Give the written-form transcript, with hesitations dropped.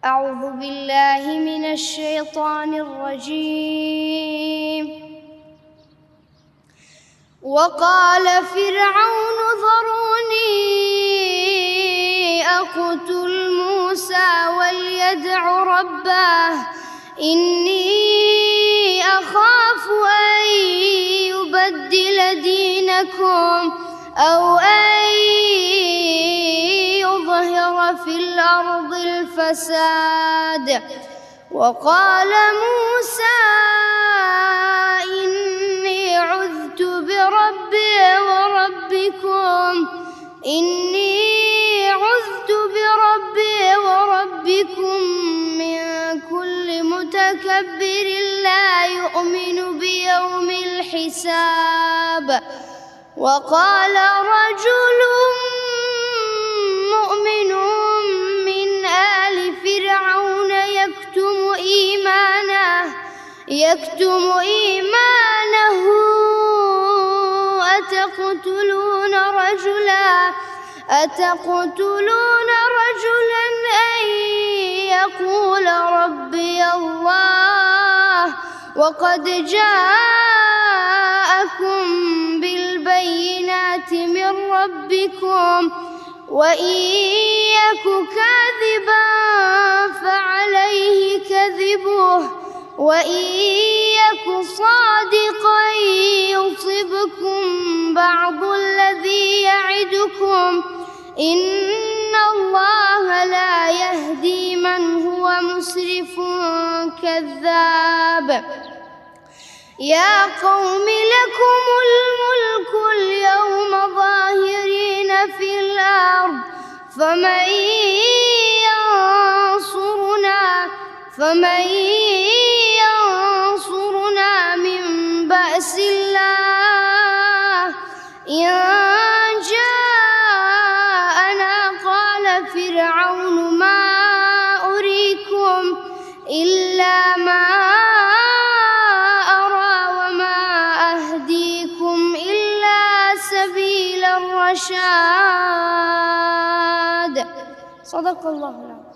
أعوذ بالله من الشيطان الرجيم. وقال فرعون ذروني أقتل موسى وليدع ربه إني أخاف أن يبدل دينكم أو أن يظهر في الأرض الفساد. وقال موسى إني عذت بربي وربكم من كل متكبر لا يؤمن بيوم الحساب. وقال رجل مؤمن من آل فرعون يكتم إيمانه أتقتلون رجلا أن يقول ربي الله وقد جاءكم بالبينات من ربكم وإن يك كاذبا فعليه كذبه وإن يك صادقا يصبكم بعض الذي يعدكم إن الله لا يهدي من هو مسرف كذاب. يا قوم لكم الملك اليوم ظاهرين في الأرض فمن ينصرنا من بأس الله إن جاءنا. قال فرعون ما أريكم إلا ما أرى وما أهديكم إلا سبيل الرشاد. صدق الله العظيم.